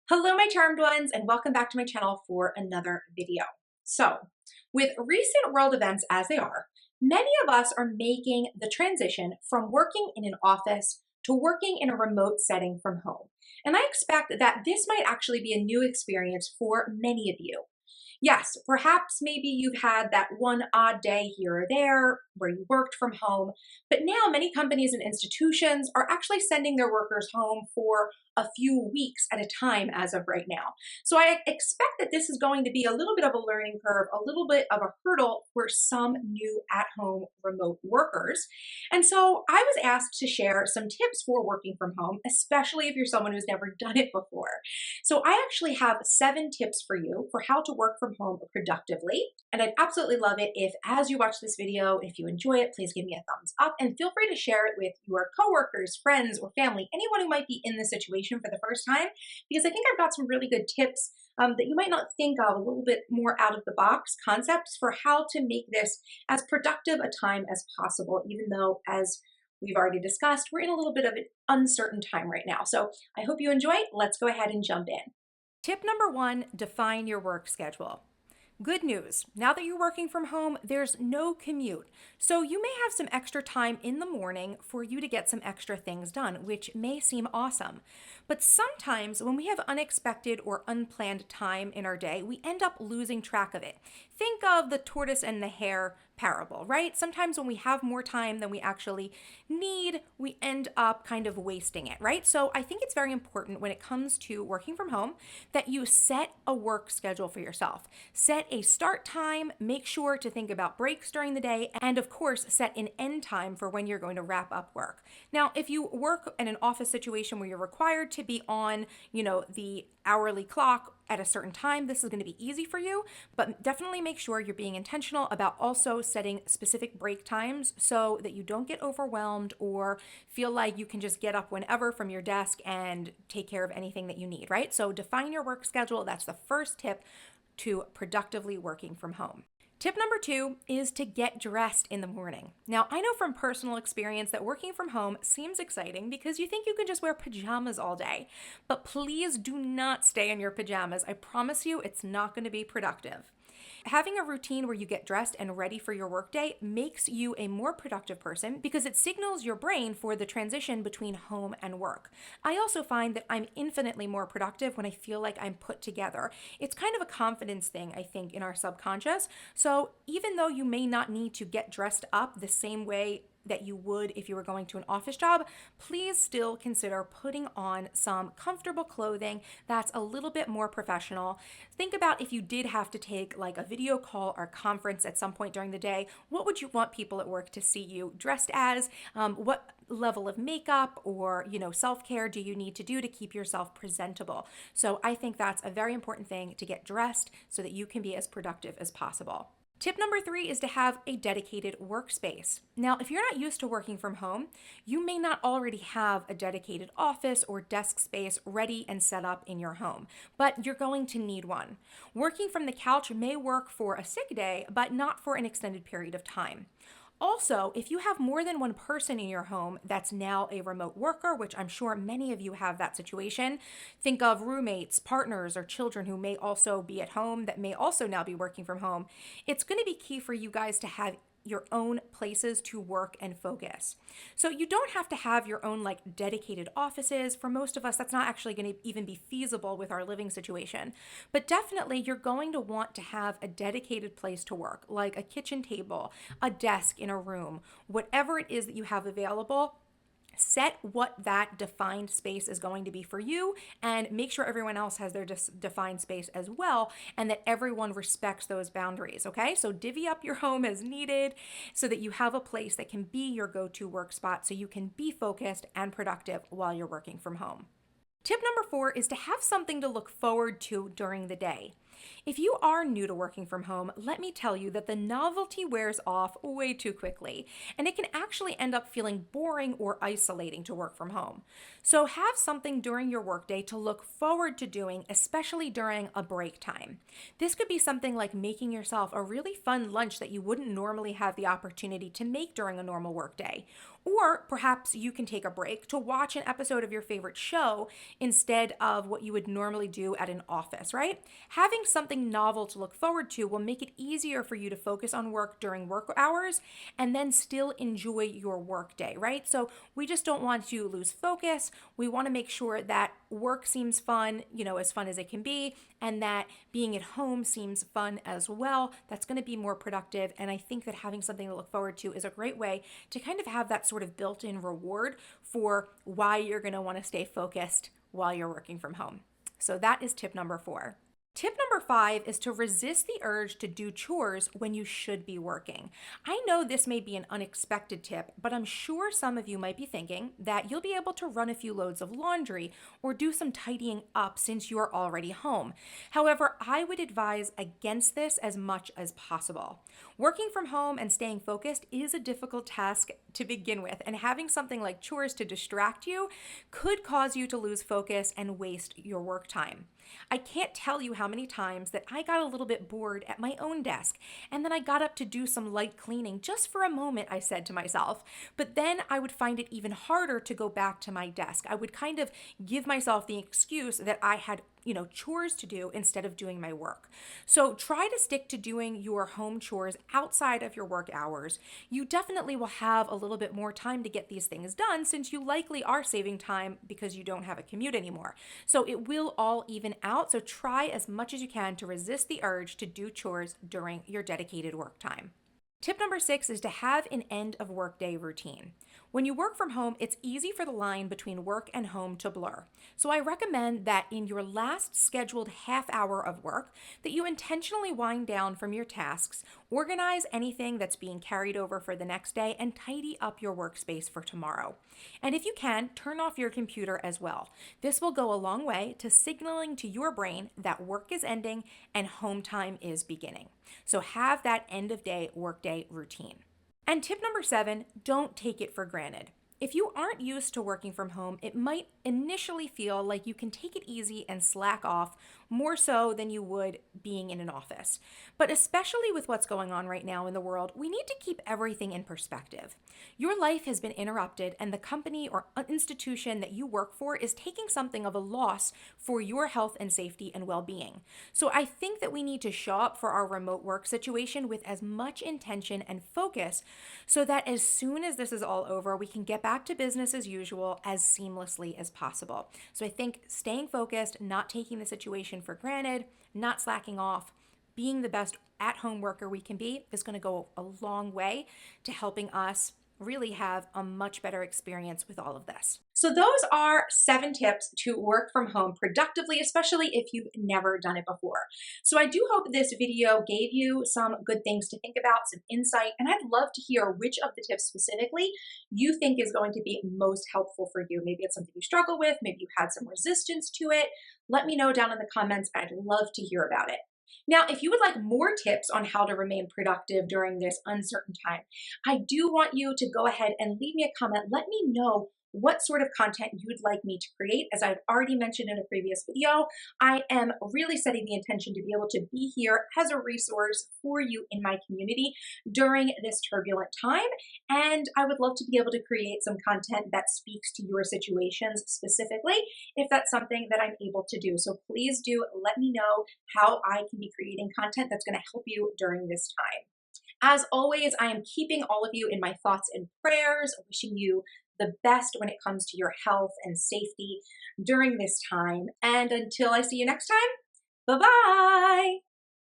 Hello, my charmed ones, and welcome back to my channel for another video. So, with recent world events as they are, many of us are making the transition from working in an office to working in a remote setting from home. And I expect that this might actually be a new experience for many of you. Yes, perhaps maybe you've had that one odd day here or there where you worked from home, but now many companies and institutions are actually sending their workers home for a few weeks at a time as of right now. So I expect that this is going to be a little bit of a learning curve, a little bit of a hurdle for some new at-home remote workers. And so I was asked to share some tips for working from home, especially if you're someone who's never done it before. So I actually have 7 tips for you for how to work from home productively. And I'd absolutely love it if, as you watch this video, if you enjoy it, please give me a thumbs up and feel free to share it with your coworkers, friends, or family, anyone who might be in this situation for the first time, because I think I've got some really good tips that you might not think of, a little bit more out of the box concepts for how to make this as productive a time as possible, even though, as we've already discussed, we're in a little bit of an uncertain time right now. So I hope you enjoy. Let's go ahead and jump in. Tip number 1, define your work schedule. Good news. Now that you're working from home, there's no commute. So you may have some extra time in the morning for you to get some extra things done, which may seem awesome. But sometimes when we have unexpected or unplanned time in our day, we end up losing track of it. Think of the tortoise and the hare parable, right? Sometimes when we have more time than we actually need, we end up kind of wasting it, right? So I think it's very important when it comes to working from home that you set a work schedule for yourself. Set a start time, make sure to think about breaks during the day, and of course, set an end time for when you're going to wrap up work. Now, if you work in an office situation where you're required to be on, the hourly clock at a certain time, this is going to be easy for you, but definitely make sure you're being intentional about also setting specific break times so that you don't get overwhelmed or feel like you can just get up whenever from your desk and take care of anything that you need, right? So define your work schedule. That's the first tip to productively working from home. Tip number 2 is to get dressed in the morning. Now, I know from personal experience that working from home seems exciting because you think you can just wear pajamas all day. But please do not stay in your pajamas. I promise you it's not going to be productive. Having a routine where you get dressed and ready for your workday makes you a more productive person because it signals your brain for the transition between home and work. I also find that I'm infinitely more productive when I feel like I'm put together. It's kind of a confidence thing, I think, in our subconscious. So even though you may not need to get dressed up the same way that you would if you were going to an office job, please still consider putting on some comfortable clothing that's a little bit more professional. Think about if you did have to take like a video call or conference at some point during the day, what would you want people at work to see you dressed as? What level of makeup or self-care do you need to do to keep yourself presentable? So I think that's a very important thing, to get dressed so that you can be as productive as possible. Tip number 3 is to have a dedicated workspace. Now, if you're not used to working from home, you may not already have a dedicated office or desk space ready and set up in your home, but you're going to need one. Working from the couch may work for a sick day, but not for an extended period of time. Also, if you have more than one person in your home that's now a remote worker, which I'm sure many of you have that situation, think of roommates, partners, or children who may also be at home that may also now be working from home. It's going to be key for you guys to have your own places to work and focus. So you don't have to have your own like dedicated offices. For most of us, that's not actually going to even be feasible with our living situation. But definitely you're going to want to have a dedicated place to work, like a kitchen table, a desk in a room, whatever it is that you have available. Set what that defined space is going to be for you and make sure everyone else has their defined space as well and that everyone respects those boundaries, okay? So divvy up your home as needed so that you have a place that can be your go-to work spot so you can be focused and productive while you're working from home. Tip number 4 is to have something to look forward to during the day. If you are new to working from home, let me tell you that the novelty wears off way too quickly, and it can actually end up feeling boring or isolating to work from home. So have something during your workday to look forward to doing, especially during a break time. This could be something like making yourself a really fun lunch that you wouldn't normally have the opportunity to make during a normal workday. Or perhaps you can take a break to watch an episode of your favorite show instead of what you would normally do at an office, right? Having something novel to look forward to will make it easier for you to focus on work during work hours and then still enjoy your work day, right? So we just don't want to lose focus. We want to make sure that work seems fun, as fun as it can be, and that being at home seems fun as well. That's going to be more productive. And I think that having something to look forward to is a great way to kind of have that sort of built-in reward for why you're going to want to stay focused while you're working from home. So that is tip number 4. Tip number 5 is to resist the urge to do chores when you should be working. I know this may be an unexpected tip, but I'm sure some of you might be thinking that you'll be able to run a few loads of laundry or do some tidying up since you're already home. However, I would advise against this as much as possible. Working from home and staying focused is a difficult task to begin with, and having something like chores to distract you could cause you to lose focus and waste your work time. I can't tell you how many times that I got a little bit bored at my own desk, and then I got up to do some light cleaning just for a moment, I said to myself. But then I would find it even harder to go back to my desk. I would kind of give myself the excuse that I had chores to do instead of doing my work. So try to stick to doing your home chores outside of your work hours. You definitely will have a little bit more time to get these things done since you likely are saving time because you don't have a commute anymore. So it will all even out. So try as much as you can to resist the urge to do chores during your dedicated work time. Tip number 6 is to have an end of workday routine. When you work from home, it's easy for the line between work and home to blur. So I recommend that in your last scheduled half hour of work, that you intentionally wind down from your tasks, organize anything that's being carried over for the next day, and tidy up your workspace for tomorrow. And if you can, turn off your computer as well. This will go a long way to signaling to your brain that work is ending and home time is beginning. So have that end of day workday routine. And tip number 7, don't take it for granted. If you aren't used to working from home, it might initially feel like you can take it easy and slack off more so than you would being in an office. But especially with what's going on right now in the world, we need to keep everything in perspective. Your life has been interrupted, and the company or institution that you work for is taking something of a loss for your health and safety and well-being. So I think that we need to show up for our remote work situation with as much intention and focus so that as soon as this is all over, we can get back to business as usual as seamlessly as possible. So I think staying focused, not taking the situation for granted, not slacking off, being the best at-home worker we can be is going to go a long way to helping us really have a much better experience with all of this. So those are 7 tips to work from home productively, especially if you've never done it before. So I do hope this video gave you some good things to think about, some insight, and I'd love to hear which of the tips specifically you think is going to be most helpful for you. Maybe it's something you struggle with, maybe you had some resistance to it. Let me know down in the comments. I'd love to hear about it. Now, if you would like more tips on how to remain productive during this uncertain time, I do want you to go ahead and leave me a comment. Let me know what sort of content you'd like me to create. As I've already mentioned in a previous video, I am really setting the intention to be able to be here as a resource for you in my community during this turbulent time. And I would love to be able to create some content that speaks to your situations specifically, if that's something that I'm able to do. So please do let me know how I can be creating content that's going to help you during this time. As always, I am keeping all of you in my thoughts and prayers, wishing you the best when it comes to your health and safety during this time. And until I see you next time, bye-bye.